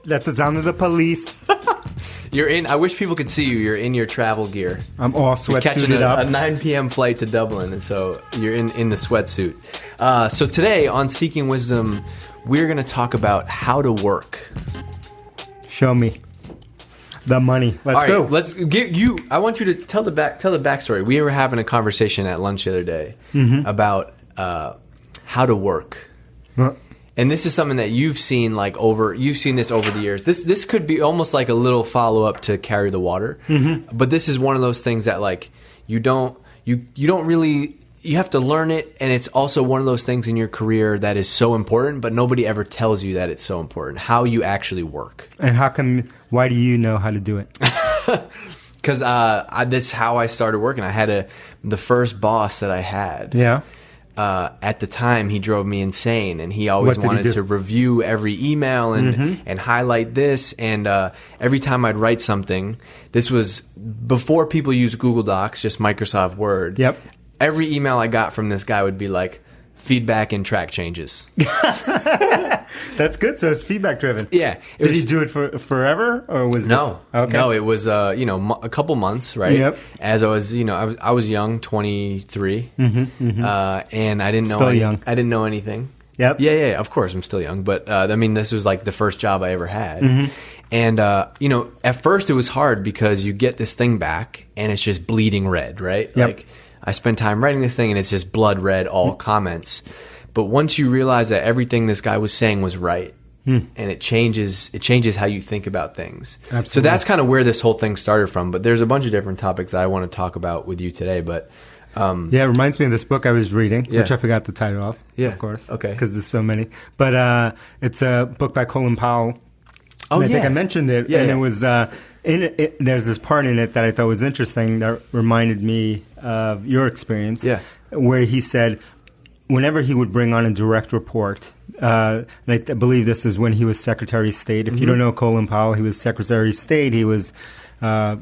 that's the sound of the police. You're in. I wish people could see you. You're in your travel gear. I'm all sweatsuited up. A 9 p.m. flight to Dublin, and so you're in the sweatsuit. So today on Seeking Wisdom, we're going to talk about how to work. Show me the money. Let's go. Let's get you. I want you to tell the backstory. We were having a conversation at lunch the other day about how to work. And this is something that you've seen you've seen this over the years. This could be almost like a little follow up to Carry the Water. But this is one of those things that like you don't really, you have to learn it, and it's also one of those things in your career that is so important, but nobody ever tells you that it's so important. How you actually work. And why do you know how to do it? Because this is how I started working. I had the first boss that I had. Yeah. At the time, he drove me insane, and he always wanted to review every email and highlight this. And every time I'd write something, this was before people used Google Docs, just Microsoft Word. Yep. Every email I got from this guy would be like, feedback and track changes. That's good. So it's feedback driven. Yeah. Did he do it forever, or was no? Okay. No, it was a couple months, right? Yep. As I was, I was young, 23, and I didn't know. Still young. I didn't know anything. Yep. Yeah. Of course, I'm still young, but this was like the first job I ever had. And at first it was hard because you get this thing back and it's just bleeding red, right? Yep. Like I spent time writing this thing and it's just blood red, all comments. But once you realize that everything this guy was saying was right, and it changes how you think about things. Absolutely. So that's kind of where this whole thing started from. But there's a bunch of different topics that I want to talk about with you today. But it reminds me of this book I was reading, which I forgot the title of. Yeah, of course. Okay, because there's so many. But it's a book by Colin Powell. Oh, I think I mentioned it, and it was there's this part in it that I thought was interesting that reminded me of your experience. Yeah, where he said whenever he would bring on a direct report, and I believe this is when he was Secretary of State. If you don't know Colin Powell, he was Secretary of State. He was, the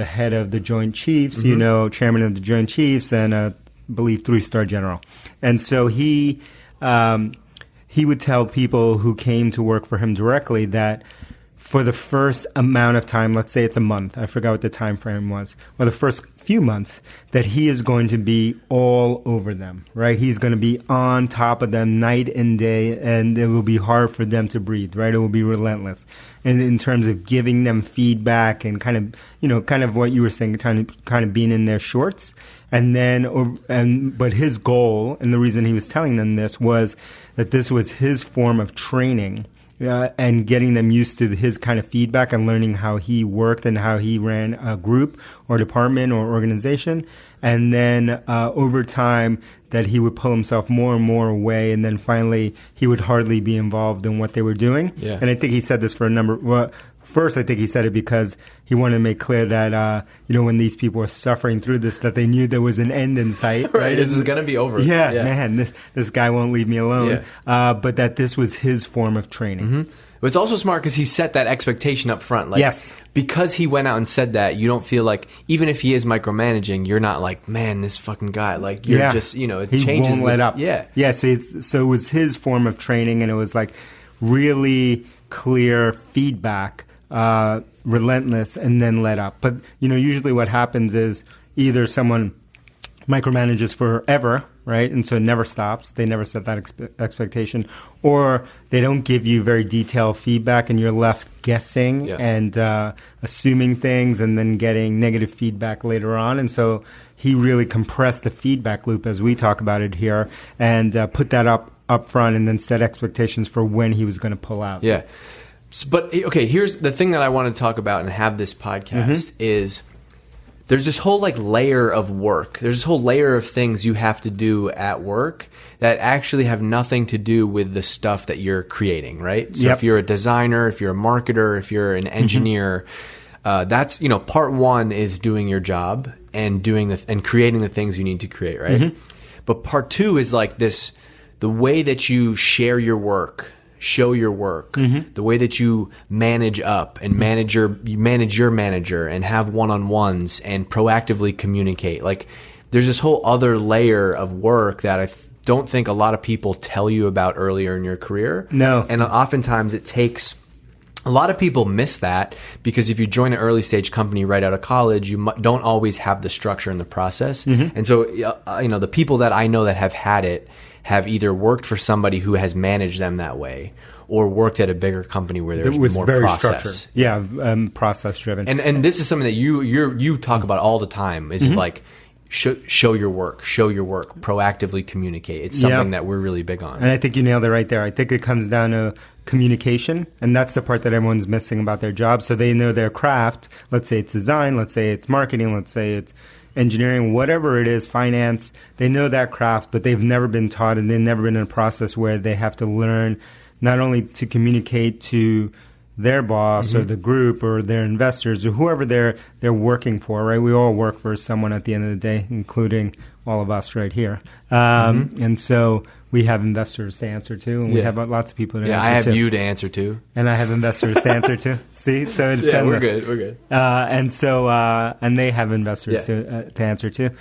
head of the Joint Chiefs, chairman of the Joint Chiefs, and I believe 3-star general. And so he would tell people who came to work for him directly that for the first amount of time, let's say it's a month, I forgot what the time frame was, or the first few months, that he is going to be all over them, right? He's going to be on top of them night and day, and it will be hard for them to breathe, right? It will be relentless. And in terms of giving them feedback and kind of what you were saying, kind of being in their shorts. And then, but his goal, and the reason he was telling them this was that this was his form of training, and getting them used to his kind of feedback and learning how he worked and how he ran a group or department or organization. And then over time that he would pull himself more and more away, and then finally he would hardly be involved in what they were doing. Yeah. And I think he said this for a number. First, I think he said it because he wanted to make clear that, when these people were suffering through this, that they knew there was an end in sight. Right, this is going to be over. Yeah, man, this guy won't leave me alone. Yeah. But that this was his form of training. But it's also smart because he set that expectation up front. Like, yes. Because he went out and said that, you don't feel like, even if he is micromanaging, you're not like, man, this fucking guy. Like, you're just, it he changes. Won't let up. Yeah. Yeah, so it was his form of training, and it was like really clear feedback. Relentless, and then let up. But, usually what happens is either someone micromanages forever, right? And so it never stops. They never set that expectation. Or they don't give you very detailed feedback, and you're left guessing and assuming things and then getting negative feedback later on. And so he really compressed the feedback loop, as we talk about it here, and put that up front, and then set expectations for when he was going to pull out. Yeah. But, okay, here's the thing that I want to talk about and have this podcast is there's this whole layer of work. There's this whole layer of things you have to do at work that actually have nothing to do with the stuff that you're creating, right? So if you're a designer, if you're a marketer, if you're an engineer, that's, part one is doing your job and and creating the things you need to create, right? But part two is the way that you share your work, show your work, the way that you manage up and manage your manager and have one-on-ones and proactively communicate. There's this whole other layer of work that I don't think a lot of people tell you about earlier in your career. No. And oftentimes it takes A lot of people miss that because if you join an early stage company right out of college, you don't always have the structure and the process. And so, the people that I know that have had it have either worked for somebody who has managed them that way or worked at a bigger company where there's more very process. Structured. Yeah, process driven. And this is something that you talk about all the time is like, show your work, proactively communicate. It's something that we're really big on. And I think you nailed it right there. I think it comes down to communication, and that's the part that everyone's missing about their job. So they know their craft. Let's say it's design, let's say it's marketing, let's say it's engineering, whatever it is, finance. They know that craft, but they've never been taught, and they've never been in a process where they have to learn not only to communicate to their boss or the group or their investors or whoever they're working for, right? We all work for someone at the end of the day, including all of us right here. And so we have investors to answer to, and we have lots of people to answer to. Yeah, I have you to answer to. And I have investors to answer to. See? So it's endless. We're good. And they have investors to answer to.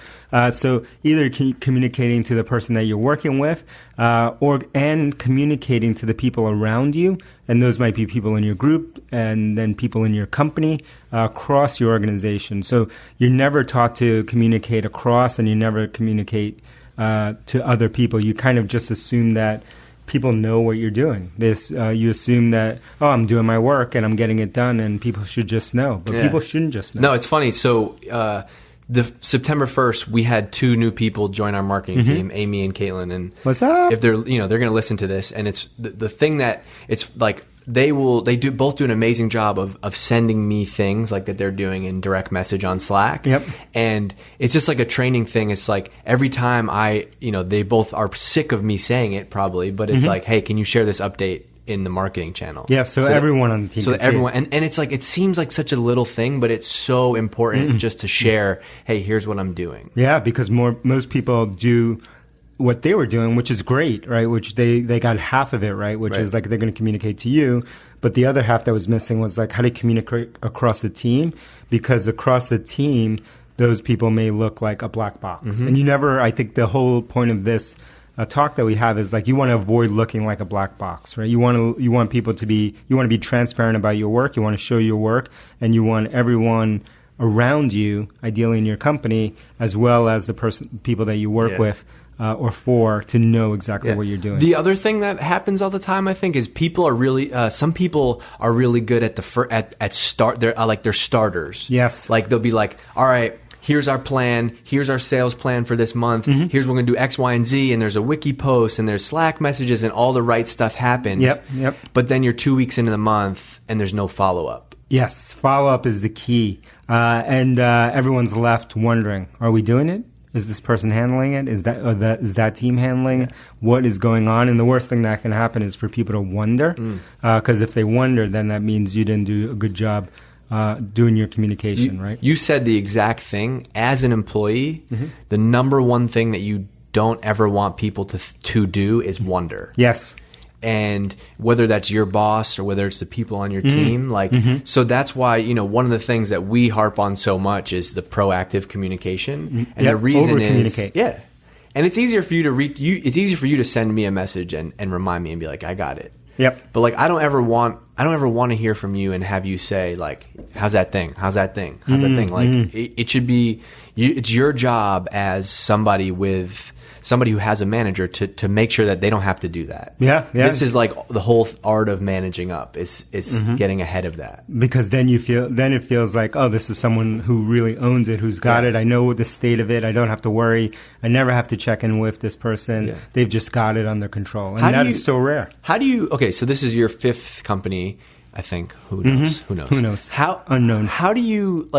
So either communicating to the person that you're working with and communicating to the people around you, and those might be people in your group and then people in your company, across your organization. So you're never taught to communicate across, and you never communicate to other people. You kind of just assume that people know what you're doing. You assume that, I'm doing my work and I'm getting it done, and people should just know. But people shouldn't just know. No, it's funny. So the September 1st, we had 2 new people join our marketing team, Amy and Caitlin. And what's up? If they're going to listen to this, and it's the thing that it's like. They both do an amazing job of sending me things like that they're doing in direct message on Slack. Yep. And it's just like a training thing. It's like every time they both are sick of me saying it probably, but it's like, hey, can you share this update in the marketing channel? Yeah. So everyone on the team. So everyone, and it's like, it seems like such a little thing, but it's so important just to share, hey, here's what I'm doing. Yeah. Because most people do what they were doing, which is great, right? Which they got half of it, right? Which is like they're going to communicate to you. But the other half that was missing was like how to communicate across the team, because across the team, those people may look like a black box. And I think the whole point of this talk that we have is like you want to avoid looking like a black box, right? You want people to be transparent about your work. You want to show your work, and you want everyone around you, ideally in your company, as well as the people that you work with, or for, to know exactly what you're doing. The other thing that happens all the time, I think, is people are really some people are really good at they're starters. Yes, like they'll be like, all right, here's our plan, here's our sales plan for this month, here's what we're gonna do X, Y, and Z, and there's a wiki post and there's Slack messages and all the right stuff happened. Yep. But then you're 2 weeks into the month and there's no follow up. Yes, follow up is the key, and everyone's left wondering: are we doing it? Is this person handling it? Is that team handling it? What is going on? And the worst thing that can happen is for people to wonder, because if they wonder, then that means you didn't do a good job doing your communication, right? You said the exact thing. As an employee, the number one thing that you don't ever want people to do is wonder. Yes. And whether that's your boss or whether it's the people on your team, so that's why, one of the things that we harp on so much is the proactive communication. And the reason is, and it's easier for you to it's easier for you to send me a message and remind me and be like, I got it. Yep. But like, I don't ever want to hear from you and have you say like, how's that thing? How's that thing? How's that thing? Like it should be, it's your job as somebody who has a manager to make sure that they don't have to do that. Yeah. This is like the whole art of managing up is getting ahead of that. Because then it feels like, oh, this is someone who really owns it, who's got it. I know the state of it. I don't have to worry. I never have to check in with this person. Yeah. They've just got it under control. And that is so rare. So this is your 5th company, I think. Who knows? Who knows? Unknown. How do you,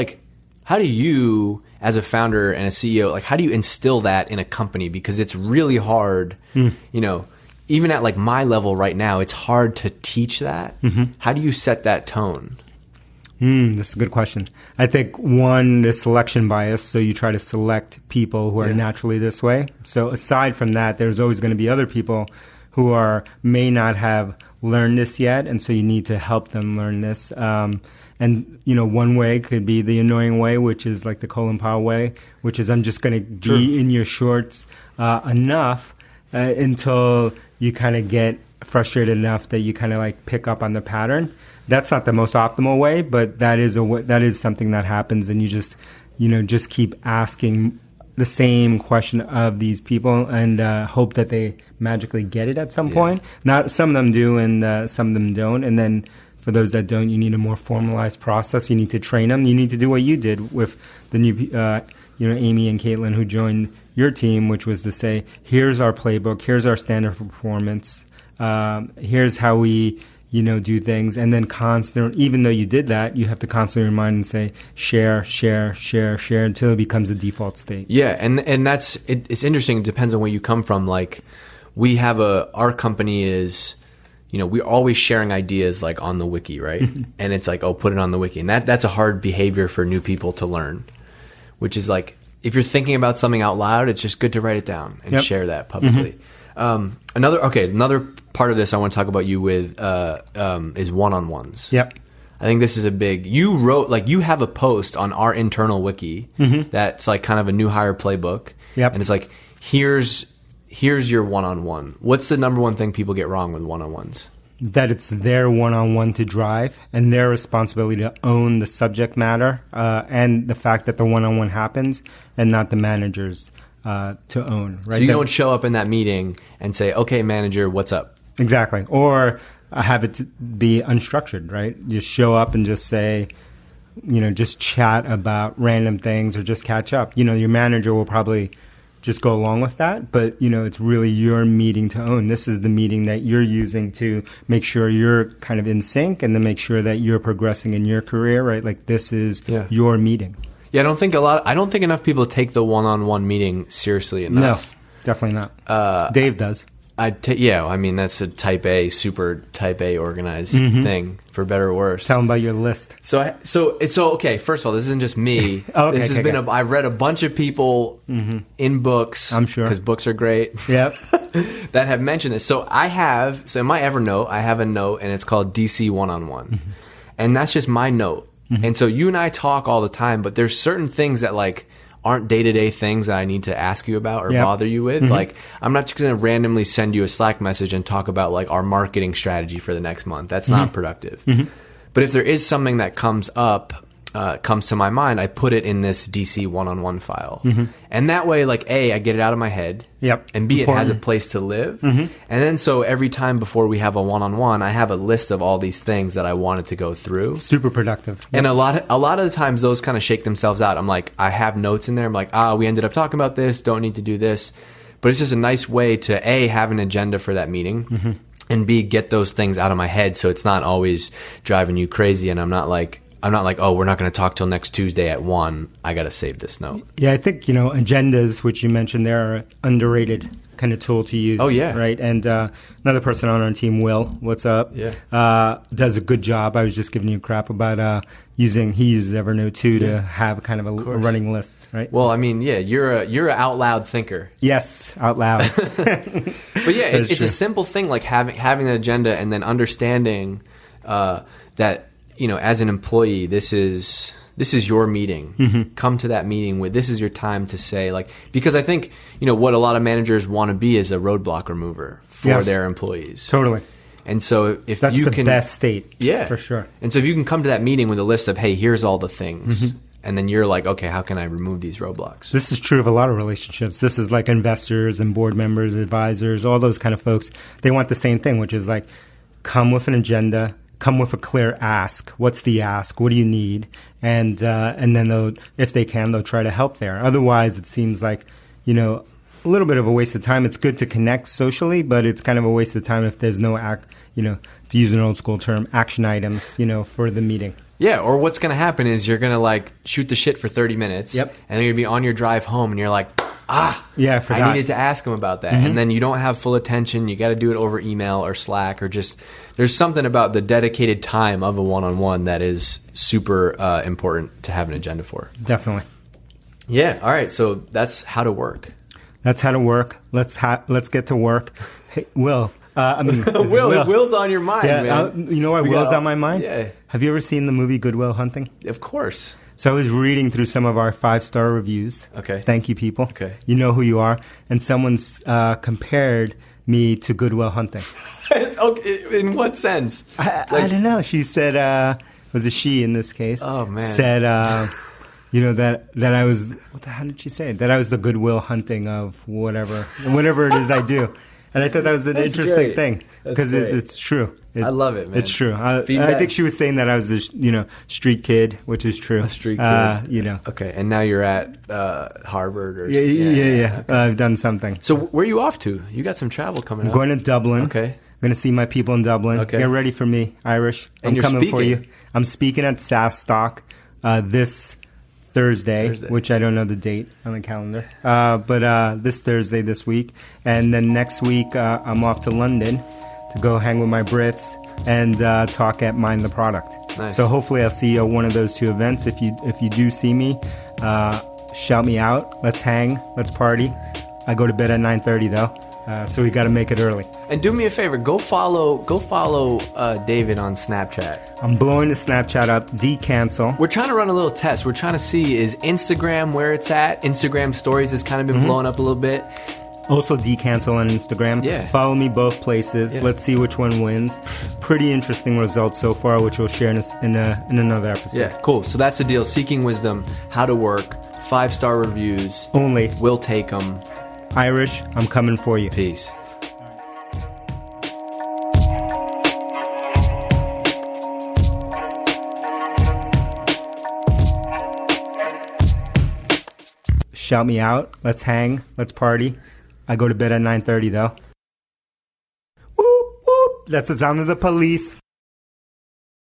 as a founder and a CEO, like how do you instill that in a company? Because it's really hard, even at like my level right now, it's hard to teach that. How do you set that tone? That's a good question. I think one is selection bias. So you try to select people who are naturally this way. So aside from that, there's always going to be other people who may not have learned this yet. And so you need to help them learn this. And, one way could be the annoying way, which is like the Colin Powell way, which is I'm just going to be in your shorts enough until you kind of get frustrated enough that you kind of like pick up on the pattern. that's not the most optimal way, but that is something that happens, and you just keep asking the same question of these people and hope that they magically get it at some point. Not some of them do, and some of them don't. And then for those that don't, you need a more formalized process. You need to train them. You need to do what you did with the new, Amy and Caitlin who joined your team, which was to say, here's our playbook, here's our standard for performance, here's how we do things, and then even though you did that, you have to constantly remind and say, share until it becomes a default state. Yeah, and that's it's interesting. It depends on where you come from. Like, we have our company is, we're always sharing ideas like on the wiki, right? And it's like, oh, put it on the wiki, and that's a hard behavior for new people to learn, which is like, if you're thinking about something out loud, it's just good to write it down and share that publicly. Another part of this I want to talk about you with is one-on-ones. Yep. I think this is a big. You wrote you have a post on our internal wiki that's like kind of a new hire playbook. Yep. And it's like, here's your one-on-one. What's the number one thing people get wrong with one-on-ones? That it's their one-on-one to drive and their responsibility to own the subject matter and the fact that the one-on-one happens and not the manager's to own. Right? So you don't show up in that meeting and say, okay, manager, what's up? Exactly. Or have it be unstructured, right? Just show up and just say, just chat about random things or just catch up. Your manager will probably just go along with that, but it's really your meeting to own. This is the meeting that you're using to make sure you're kind of in sync and to make sure that you're progressing in your career, right? Like, this is your meeting. Yeah, I don't think enough people take the one-on-one meeting seriously enough. No, definitely not. Dave does. That's a super type A organized thing, for better or worse. Tell them about your list. So okay. First of all, this isn't just me. I've read a bunch of people in books. I'm sure, because books are great. Yep. That have mentioned this. So in my Evernote, I have a note, and it's called DC One-on-One, and that's just my note. And so you and I talk all the time, but there's certain things that aren't day-to-day things that I need to ask you about or bother you with. Like, I'm not just going to randomly send you a Slack message and talk about our marketing strategy for the next month. That's not productive. But if there is something that comes to my mind, I put it in this DC one-on-one file. And that way, A, I get it out of my head. Yep. And B, it has a place to live. And then so every time before we have a one-on-one, I have a list of all these things that I wanted to go through. Super productive. Yep. And a lot of the times those kind of shake themselves out. I'm like, I have notes in there. I'm like, we ended up talking about this. Don't need to do this. But it's just a nice way to A, have an agenda for that meeting, and B, get those things out of my head so it's not always driving you crazy, and I'm not like, oh, we're not going to talk till next Tuesday at 1. I got to save this note. Yeah, I think, agendas, which you mentioned, they're an underrated kind of tool to use. Oh, yeah. Right? And another person on our team, Will, what's up? Yeah. Does a good job. I was just giving you crap about he uses Evernote too to have kind of a running list, right? Well, you're an out loud thinker. Yes, out loud. But yeah, it's a simple thing, like having an agenda and then understanding that, as an employee, this is your meeting. Come to that meeting this is your time to say, because I think, what a lot of managers want to be is a roadblock remover for their employees. Totally. And so if that's you the can, best state. Yeah. For sure. And so if you can come to that meeting with a list of, hey, here's all the things. And then you're like, okay, how can I remove these roadblocks? This is true of a lot of relationships. This is like investors and board members, advisors, all those kind of folks. They want the same thing, which is come with an agenda, come with a clear ask. What's the ask? What do you need? And then if they can, they'll try to help there. Otherwise, it seems like, a little bit of a waste of time. It's good to connect socially, but it's kind of a waste of time if there's no to use an old school term, action items, for the meeting. Yeah, or what's going to happen is you're going to shoot the shit for 30 minutes. Yep. And then you're going to be on your drive home and you're like, yeah, I forgot. I needed to ask him about that. And then you don't have full attention. You got to do it over email or Slack or just, there's something about the dedicated time of a one-on-one that is super important to have an agenda for. Definitely. Yeah. All right. So that's how to work. That's how to work. Let's get to work. Hey, Will. Will's on your mind, man. You know why Will's on my mind? Yeah. Have you ever seen the movie Good Will Hunting? Of course. So I was reading through some of our 5-star reviews. Okay. Thank you, people. Okay. You know who you are. And someone's compared me to Goodwill Hunting. Okay, in what sense? I don't know. She said, was a she in this case. Oh, man. Said, that I was, what the hell did she say? That I was the Goodwill Hunting of whatever it is I do. And I thought that was an interesting great. thing because it's true. I love it, man. It's true. I Feedback. think she was saying that I was a street kid, which is true. A street kid. know. Okay, and now you're at Harvard or Yeah. Okay. I've done something. So where are you off to? You got some travel coming up. I'm going to Dublin. Okay. I'm going to see my people in Dublin. Okay. Get ready for me, Irish. And I'm you're coming for speaking. you. I'm speaking at SaaStock this Thursday, which I don't know the date on the calendar. But this Thursday this week. And then next week, I'm off to London to go hang with my Brits and talk at Mind the Product. Nice. So hopefully I'll see you at one of those two events. If you do see me, shout me out. Let's hang. Let's party. I go to bed at 9:30 though, so we got to make it early. And do me a favor, go follow David on Snapchat. I'm blowing the Snapchat up. De-cancel. We're trying to run a little test. We're trying to see, is Instagram where it's at? Instagram stories has kind of been blowing up a little bit. Also de-cancel on Instagram. Yeah. Follow me both places. Yeah. Let's see which one wins. Pretty interesting results so far, which we'll share in another episode. Yeah, cool. So that's the deal. Seeking Wisdom, how to work, 5-star reviews. Only. We'll take them. Irish, I'm coming for you. Peace. Shout me out. Let's hang. Let's party. I go to bed at 9:30 though. Whoop, whoop. That's the sound of the police.